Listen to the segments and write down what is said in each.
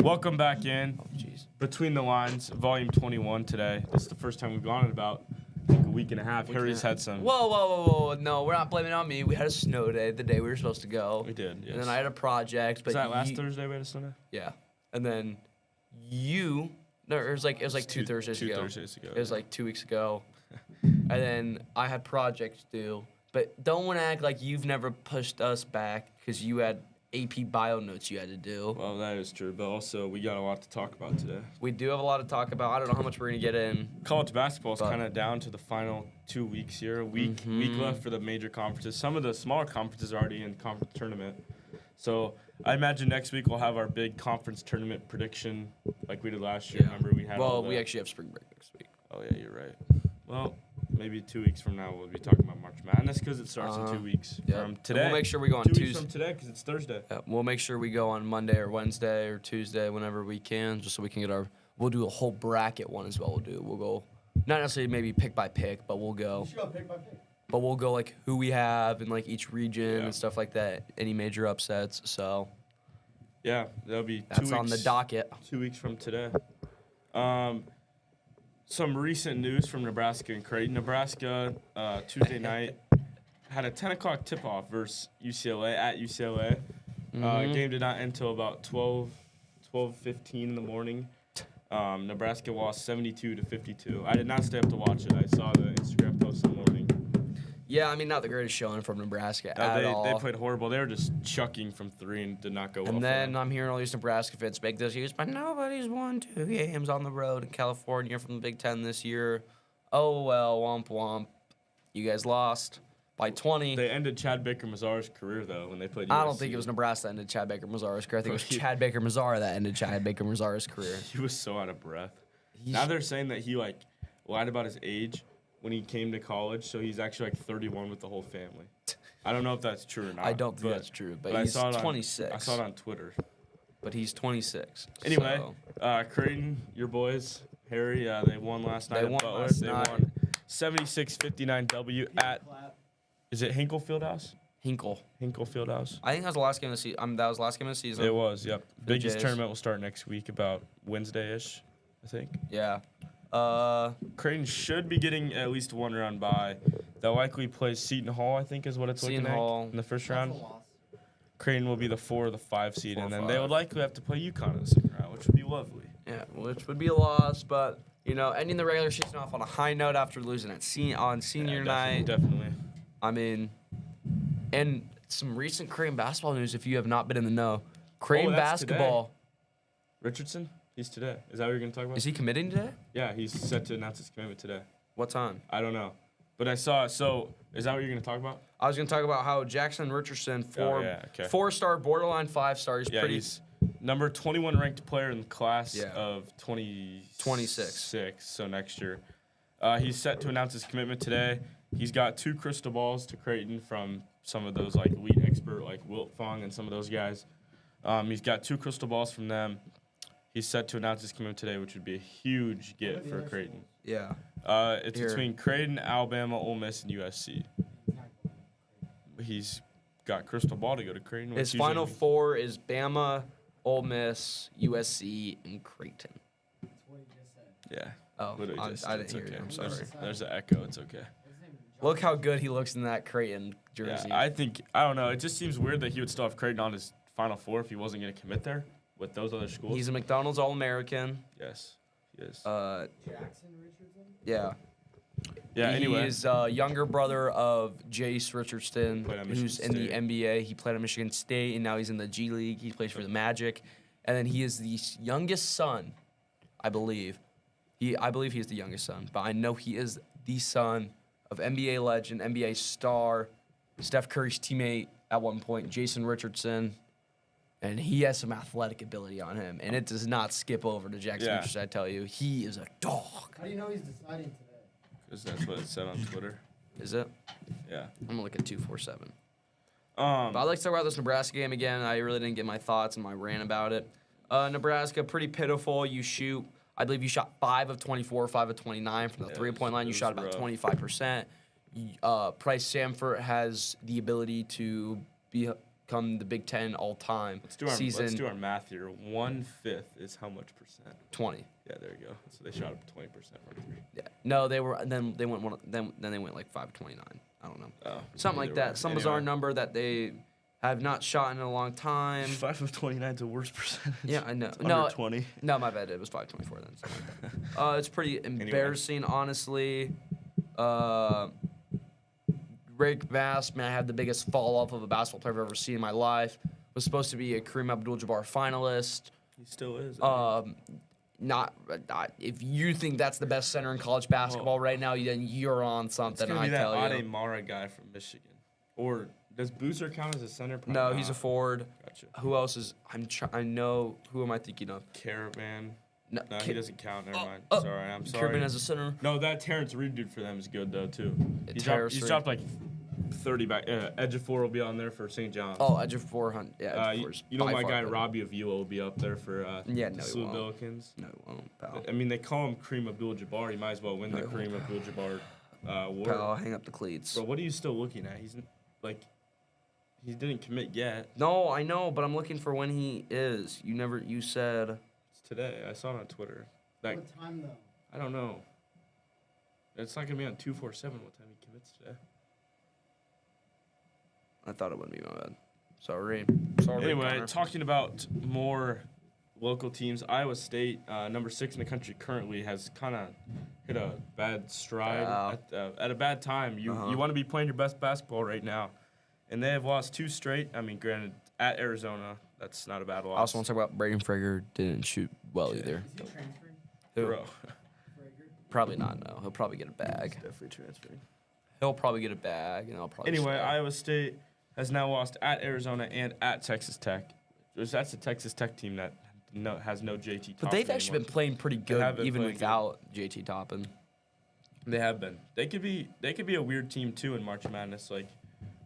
Welcome back in. Oh, jeez. Between the Lines, Volume 21 today. This is the first time we've gone in about I think, a week and a half. Harry's had some. Whoa. No, we're not blaming it on me. We had a snow day the day we were supposed to go. We did, yes. And then I had a project. But Was that last Thursday we had a snow day? Yeah. And then no, it was like two Thursdays ago. 2 Thursdays ago. It was like 2 weeks ago. And then I had projects due. But don't want to act like you've never pushed us back because you had AP bio notes you had to do. Well, that is true, but also we got a lot to talk about today. We do have a lot to talk about. I don't know how much we're going to get in. College basketball is kind of down to the final 2 weeks here. A week left for the major conferences. Some of the smaller conferences are already in conference tournament. So I imagine next week we'll have our big conference tournament prediction like we did last year. Yeah. Remember we had We actually have spring break next week. Oh, yeah, you're right. Well, maybe 2 weeks from now we'll be talking about March Madness because it starts in 2 weeks from today. And we'll make sure we go on 2 weeks Tuesday. from today because it's Thursday. Yeah, we'll make sure we go on Monday or Wednesday or Tuesday whenever we can, just so we can get our. We'll do a whole bracket one as well. We'll go, not necessarily maybe pick by pick, but we'll go. You should go pick by pick. But we'll go like who we have in like each region and stuff like that. Any major upsets. So Yeah, that'll be 2 that's weeks. on the docket. 2 weeks from today. Some recent news from Nebraska and Creighton. Nebraska, Tuesday night, had a 10 o'clock tip-off versus UCLA at UCLA. Game did not end until about 12:15 in the morning. Nebraska lost 72-52. I did not stay up to watch it. I saw the Instagram post in the morning. Yeah, I mean not the greatest showing from Nebraska at all. They played horrible. They were just chucking from three and did not go well. And for then them. I'm hearing all these Nebraska fans make this use, but nobody's won 2 games on the road in California from the Big Ten this year. Oh, well, womp womp. You guys lost by 20. They ended Chad Baker-Mazar's career, though, when they played USC. I don't think it was Nebraska that ended Chad Baker-Mazar's career. I think it was Chad Baker-Mazar that ended Chad Baker-Mazar's career. He was so out of breath. Now they're saying that he, lied about his age when he came to college, so he's actually, 31 with the whole family. I don't know if that's true or not. I don't think that's true, but I he's saw it 26. I saw it on Twitter. But he's 26. Anyway, so. Creighton, your boys, Harry, they won last night. They won Butler. last They night. won 76-59 W at, is it Hinkle Fieldhouse? Hinkle. Hinkle Fieldhouse. I think that was the last game of the season. That was the last game of the season. It was, yep. Biggest Jays. tournament will start next week, about Wednesday-ish, I think. Yeah. Creighton should be getting at least one round bye. They'll likely play Seton Hall, I think is what it's Seton looking Hall. like in the first That's round. a loss. Creighton will be the 4 or the 5 seed, 4 or and then 5. they would likely have to play UConn in the second round, which would be lovely. Yeah, which would be a loss, but ending the regular season off on a high note after losing on senior night. Definitely. I mean, and some recent Creighton basketball news. If you have not been in the know, Creighton that's basketball Richardson, he's today. Is that what you're going to talk about? is he committing today? Yeah, he's set to announce his commitment today. What time? I don't know. But I saw it. So, is that what you're going to talk about? I was going to talk about how Jackson Richardson, four-star, borderline 5-star. He's Yeah, pretty. he's number 21 ranked player in the class of 26. So next year. He's set to announce his commitment today. He's got 2 crystal balls to Creighton from some of those elite expert like Wilt Fong and some of those guys. He's got 2 crystal balls from them. He's set to announce his commitment today, which would be a huge get for Creighton. Yeah. It's between Creighton, Alabama, Ole Miss, and USC. He's got crystal ball to go to Creighton. His final 4 is Bama, Ole Miss, USC, and Creighton. That's what he just said. Yeah. Oh, Literally I just- didn't it's hear okay. you. I'm sorry. There's an echo. It's okay. Look how good he looks in that Creighton jersey. Yeah, I don't know. It just seems weird that he would still have Creighton on his final 4 if he wasn't going to commit there with those other schools. He's a McDonald's All-American. Yes, he is. Jackson Richardson? Yeah. Yeah, anyway. He's younger brother of Jace Richardson, Played at who's in Michigan the NBA. He played at Michigan State, and now he's in the G League. He plays for the Magic. And then he is the youngest son, I believe. I believe he is the youngest son, but I know he is the son of NBA legend, NBA star, Steph Curry's teammate at one point, Jason Richardson. And he has some athletic ability on him, and it does not skip over to Jackson Richardson, I tell you. He is a dog. How do you know he's deciding today? Because that's what it said on Twitter. Is it? Yeah. I'm going to look at 247. But I'd like to talk about this Nebraska game again. I really didn't get my thoughts and my rant about it. Nebraska, pretty pitiful. I believe you shot 5 of 24, 5 of 29 from the three-point line. You shot about 25%. Price Samford has the ability to be come the Big Ten all-time Let's do season our math here. 1/5 is how much percent? 20. Yeah, there you go. So they shot up 20% from three. Yeah. No, they were. Then they went one. Then they went like 529. I don't know. Oh, Something like either way. that. Some bizarre Anyway. number that they have not shot in a long time. 5 of 29 is the worst percentage. Yeah, I know. It's No, under 20. no, my bad. It was 524 then. Something like that. It's pretty embarrassing, honestly. Rick Bass, man, I had the biggest fall off of a basketball player I've ever seen in my life. Was supposed to be a Kareem Abdul-Jabbar finalist. He still is. Not if you think that's the best center in college basketball right now, then you're on it's something. gonna I be that tell Ade you. Mara guy from Michigan. Or does Boozer count as a center? Probably No, he's a not. forward. Gotcha. Who else is? I know. Who am I thinking of? Caravan. No, No, he doesn't count. Never mind. oh, Sorry, I'm sorry. Kerman as a center. No, that Terrence Reed dude for them is good though too. He's Terrence Reed. dropped like 30 back. Ejiofor will be on there for St. John's. Oh, Edge of 400. Yeah, Edge of you, 4's you know by my far guy better. Robbie Avila will be up there for Yeah, the no, he SLU won't. Billikens. No, it won't, pal. I mean, they call him Kareem Abdul-Jabbar. He might as well win the No, he won't. Kareem Abdul-Jabbar award. Pal, hang up the cleats. Bro, what are you still looking at? He's like, he didn't commit yet. No, I know, but I'm looking for when he is. You said. It's today. I saw it on Twitter. Like, What time though? I don't know. It's not gonna be on 247. What time he commits today? I thought it wouldn't be my bad. Sorry. Sorry. Anyway, Connor. talking about more local teams, Iowa State, number 6 in the country currently, has kind of hit a bad stride at a bad time. You want to be playing your best basketball right now, and they have lost 2 straight. I mean, granted, at Arizona, that's not a bad loss. I also want to talk about Braden Frager. Didn't shoot well Okay. either. Is he transferring? Who? Bro, Frager? Probably not. No, he'll probably get a bag. definitely transferring. He'll probably get a bag, and I'll probably. Anyway, stay. Iowa State has now lost at Arizona and at Texas Tech. That's the Texas Tech team that has no JT Toppin. But they've actually been anymore. playing pretty good, have been even playing without JT Toppin. They have been. They could be a weird team too in March Madness. Like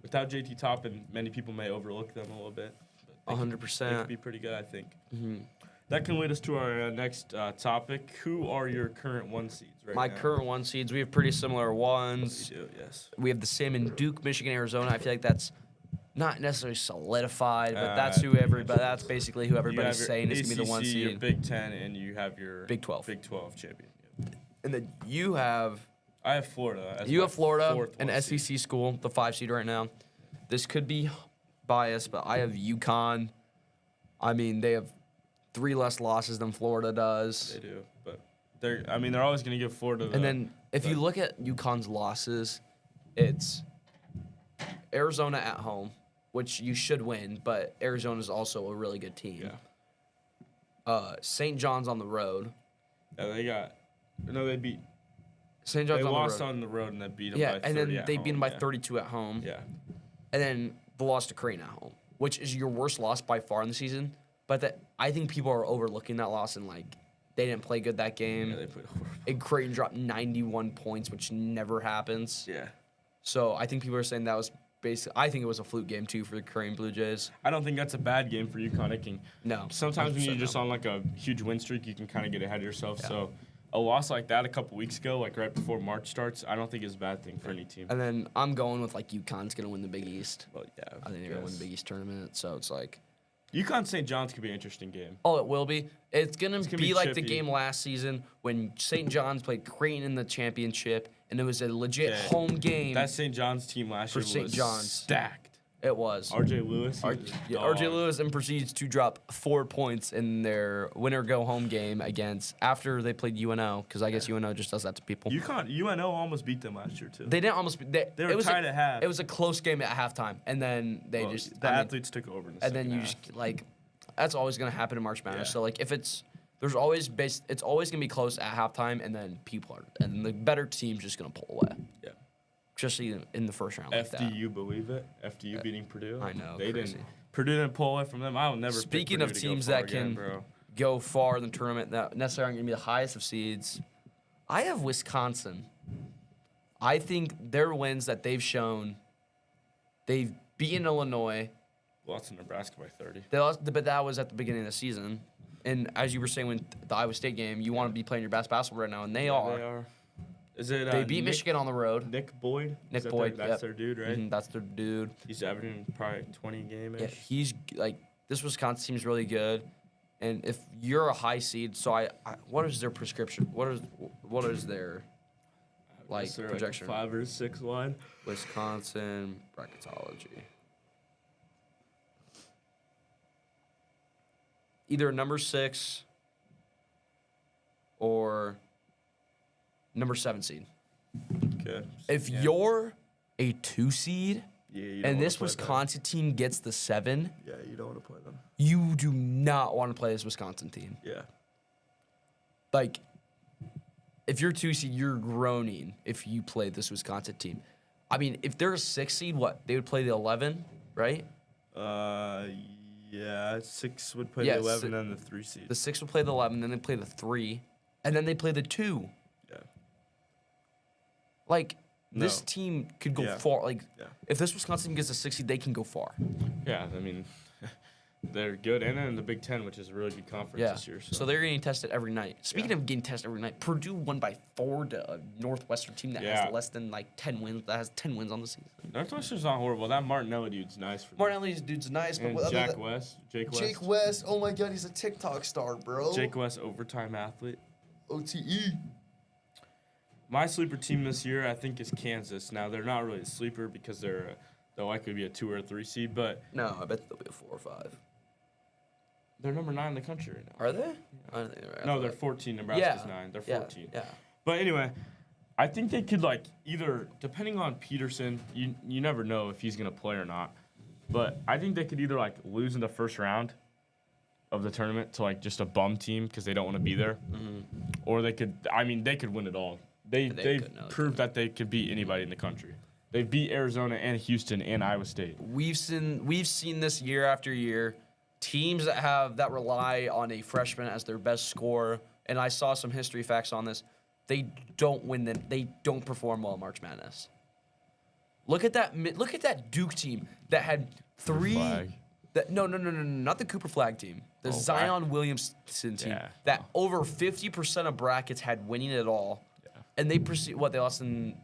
without JT Toppin, many people may overlook them a little bit. But they could 100%. be pretty good, I think. Mhm. That can lead us to our next topic. Who are your current 1 seeds right My now? current 1 seeds, we have pretty similar ones. We do, yes. We have the same in Duke, Michigan, Arizona. I feel like that's not necessarily solidified, but that's I who think everybody. that's That's basically who You everybody's have your saying is gonna be the 1 ACC, your seed. Big Ten, and you have your Big 12. Big 12 champion. Yep. And then you have I have Florida. As you my have Florida, fourth an 1 seed. SEC school, the 5 seed right now. This could be biased, but I have UConn. I mean, they have 3 less losses than Florida does. They do, but they're always going to give Florida. And then if you look at UConn's losses, it's Arizona at home, which you should win, but Arizona is also a really good team. yeah, St. John's on the road. they beat. St. They John's on lost the road. on the road and they beat them Yeah, by 30 and then at they home. beat them by yeah. 32 at home. Yeah, And then the loss to Creighton at home, which is your worst loss by far in the season. But I think people are overlooking that loss and like they didn't play good that game. yeah, they played horrible. And Creighton dropped 91 points, which never happens. Yeah, So I think people are saying that was basically. I think it was a fluke game too for the Creighton Blue Jays. I don't think that's a bad game for UConn. It can No. sometimes when 100% you're just no. on like a huge win streak, you can kind of get ahead of yourself. Yeah. So a loss like that a couple weeks ago, like right before March starts, I don't think is a bad thing for any team. And then I'm going with like UConn's gonna win the Big East. But yeah, I think they're gonna win the Big East tournament. So it's like, UConn St. John's could be an interesting game. oh, it will be. It's gonna, gonna be be like the chippy. game last season when St. John's played Creighton in the championship, and it was a legit Okay. home game. That St. John's team last For year St. was John's. stacked. It was. RJ Lewis. RJ Lewis and proceeds to drop 4 points in their winner go home game after they played UNO, because I guess UNO just does that to people. UNO almost beat them last year too. They didn't almost. They were it was tied at half. It was a close game at halftime, and then they Well, just the I mean, athletes took over. In the and then second you half. just like that's always gonna happen in March Madness. Yeah. So like if it's there's always it's always gonna be close at halftime, and then and the better team's just gonna pull away. Yeah. Especially in the first round like that. FDU, believe it. FDU beating Purdue. I know, They crazy. didn't. Purdue didn't pull away from them. I will never. pick Speaking Purdue of to go teams far that again, can bro. go far in the tournament that necessarily aren't gonna be the highest of seeds, I have Wisconsin. I think their wins that they've shown, they've beaten Illinois. Lost to Nebraska by 30. They lost, but that was at the beginning of the season. And as you were saying, when the Iowa State game, you want to be playing your best basketball right now, and they are. They are. Is it? They beat Michigan on the road. Nick Boyd. Nick Is that Boyd, That's yep. their dude, right? Mhm, that's their dude. He's averaging probably 20 game-ish. Yeah, he's like this Wisconsin team's really good, and if you're a high seed, so I what is their prescription? What is their like Is there, projection? 5 or 6 wide. Wisconsin bracketology. Either number 6 or number 7 seed. Okay. If Yeah. you're a 2 seed Yeah, you don't and wanna this play Wisconsin team gets the 7, them. Yeah, you don't want to play them. you do not want to play this Wisconsin team. Yeah. Like, if you're 2 seed, you're groaning if you play this Wisconsin team. I mean, if they're a 6 seed, what? They would play the 11, right? Yeah, 6 would play Yeah, the 11 and the 3 seed. The 6 would play the 11, then they play the 3, and then they play the 2. Yeah. Like, this No. team could go Yeah. far. Like, Yeah. if this Wisconsin team gets a 6 seed, they can go far. Yeah, I mean, they're good, and in the Big Ten, which is a really good conference Yeah. this year. So they're getting tested every night. Speaking Yeah. of getting tested every night, Purdue won by 4 to a Northwestern team that Yeah. has less than like 10 wins. That has 10 wins on the season. Northwestern's not horrible. That Martinelli dude's nice for them. Martinelli's dude's nice, but And other Jake than- West. Jake West, oh my God, he's a TikTok star, bro. Jake West, overtime athlete. OTE. My sleeper team this year, I think, is Kansas. Now, they're not really a sleeper because they'll likely be a 2 or a 3 seed, but No, I bet they'll be a 4 or 5. they're number 9 in the country right now. Are they? I don't think they're. No, they're 14. Nebraska's 9. They're 14. Yeah. But anyway, I think they could either, depending on Peterson, you never know if he's gonna play or not. But I think they could either lose in the first round of the tournament to just a bum team because they don't want to be there, or they could. I mean, they could win it all. They've could, no, they proved that they could beat anybody in the country. They beat Arizona and Houston and Iowa State. We've seen this year after year, teams that rely on a freshman as their best scorer, and I saw some history facts on this. They don't win them. They don't perform well in March Madness. Look at that Duke team that had 3. Flag. No, not the Cooper Flag team. The Zion Williamson team Yeah. that over 50% of brackets had winning it all, and they they lost in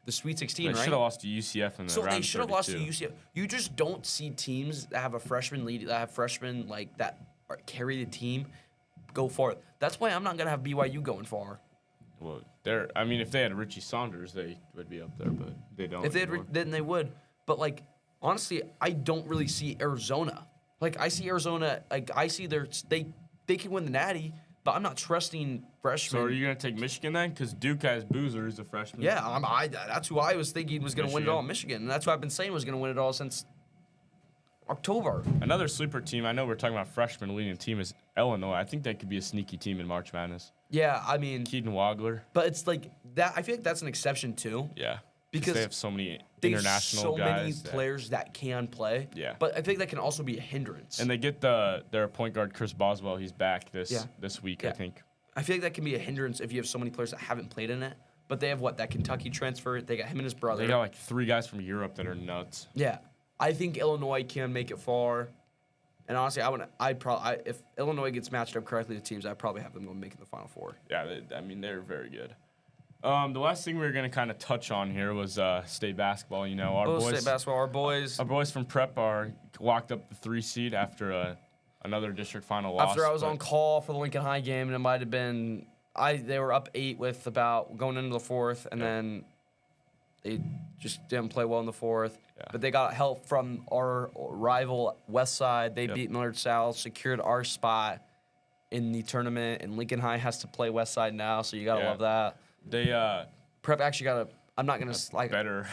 the Sweet 16, They right? should have lost to UCF in the So round they should have lost to 32. UCF. You just don't see teams that have a freshman lead, that have freshmen that carry the team, go far. That's why I'm not gonna have BYU going far. Well, if they had Richie Saunders, they would be up there, but they don't. If they had, anymore. then they would. But honestly, I don't really see Arizona. I see Arizona. I see they can win the Natty, but I'm not trusting freshmen. So are you gonna take Michigan then? Because Duke has Boozer, who's a freshman. Yeah, that's who I was thinking was going to win it all. Michigan. Michigan, and that's what I've been saying was going to win it all since October. Another sleeper team. I know we're talking about freshman leading team is Illinois. I think they could be a sneaky team in March Madness. Yeah, I mean, Keaton Wagler. but it's that. I feel like that's an exception too. Yeah. Because they have so many They have international so guys. many that- players that can play. Yeah. But I think that can also be a hindrance. And they get their point guard Chris Boswell. He's back this week, I Yeah. think. I feel like that can be a hindrance if you have so many players that haven't played in it. But they have that Kentucky transfer. They got him and his brother. They got 3 guys from Europe that are nuts. Yeah, I think Illinois can make it far. And honestly, if Illinois gets matched up correctly to teams, I'd probably have them going making the Final Four. Yeah, they're very good. The last thing we were gonna kind of touch on here was state basketball. Our State basketball, our boys. from Prep are locked up the 3 seed after another district final loss. After I was but- on call for the Lincoln High game, and it might have been they were up 8 with about going into the 4th, and then they just didn't play well in the 4th. Yeah. But they got help from our rival West Side. They Yep. beat Millard South, secured our spot in the tournament, and Lincoln High has to play West Side now, so you gotta Yeah. love that. They Prep actually got I'm not gonna better.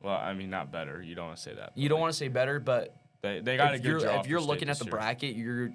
Well, I mean, not better. You don't want to say that. You don't want to say better, but They got a if good you're draw if you're for looking state at the this year. bracket, you're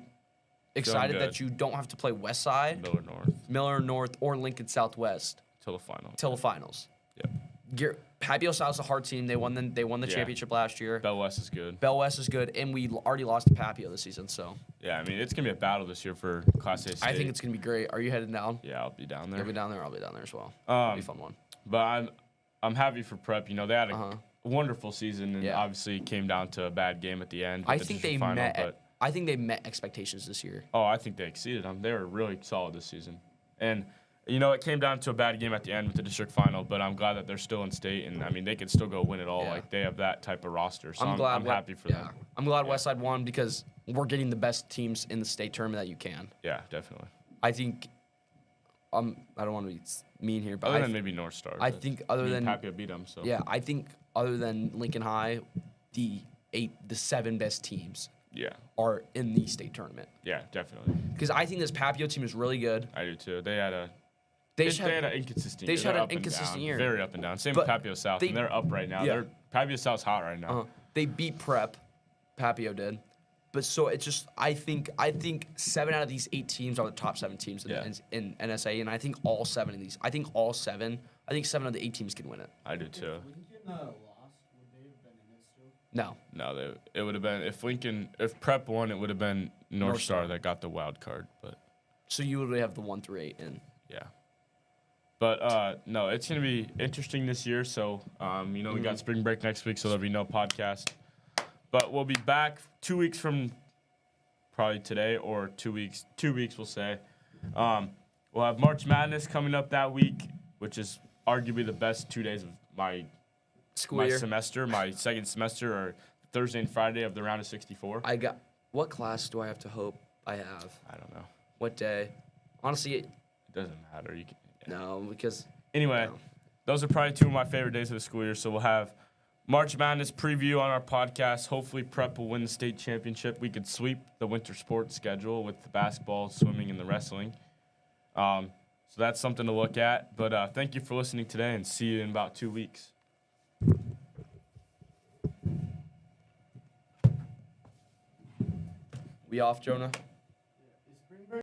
excited that good. you don't have to play West Side, Miller North Miller North, or Lincoln Southwest till the final. till the finals. Yep. Papio South's a hard team. They won the Yeah. championship last year. Bell West is good. Bell West is good, and we already lost to Papio this season, so Yeah, I mean, it's gonna be a battle this year for Class A state. I think it's gonna be great. Are you headed down? Yeah, I'll be down there. You'll be down there. I'll be down there as well. It'll be a fun one. But I'm happy for Prep. They had a Uh-huh. wonderful season, and Yeah. obviously it came down to a bad game at the end. I with the think they district final, met. but I think they met expectations this year. I think they exceeded them. They were really solid this season, and You know, it came down to a bad game at the end with the district final, but I'm glad that they're still in state, and I mean, they could still go win it all. Yeah. Like they have that type of roster, so I'm glad. happy for them. I'm glad Westside won because we're getting the best teams in the state tournament that you can. Yeah, definitely. I think. I don't want to be mean here, but Other than maybe North Star. I but, think other than Papio beat them, so yeah, I think other than Lincoln High, the 7 best teams yeah, are in the state tournament. yeah, definitely. Because I think this Papio team is really good. I do too. They had They they just had had an inconsistent. they year. just had They're an up and inconsistent down, year. Very up and down. Same But with Papio South, they- and they're up right now. Yeah. Papio South's hot right now. they beat Prep, Papio did, but so it's just I think 7 out of these 8 teams are the top 7 teams in NSA, and I think all 7 of these. I think 7 of the 8 teams can win it. I do too. Lincoln lost. Would they have been in it still? No, No, it would have been if Prep won, it would have been North North Star Star. that got the wild card. But so you would have the 1 through 8 in. yeah, but no, it's gonna be interesting this year. So we Mm-hmm. got spring break next week, so there'll be no podcast. But we'll be back 2 weeks from probably today or 2 weeks. 2 weeks, we'll say. We'll have March Madness coming up that week, which is arguably the best 2 days of my School year. semester, my second semester, or Thursday and Friday of the round of 64. I got. What class do I have to hope I have? I don't know. What day? Honestly, It doesn't matter. You can, yeah. no, because Anyway, No. those are probably 2 of my favorite days of the school year. So we'll have March Madness preview on our podcast. Hopefully, Prep will win the state championship. We could sweep the winter sports schedule with the basketball, swimming, and the wrestling. So that's something to look at. But thank you for listening today, and see you in about 2 weeks. we off, Jonah.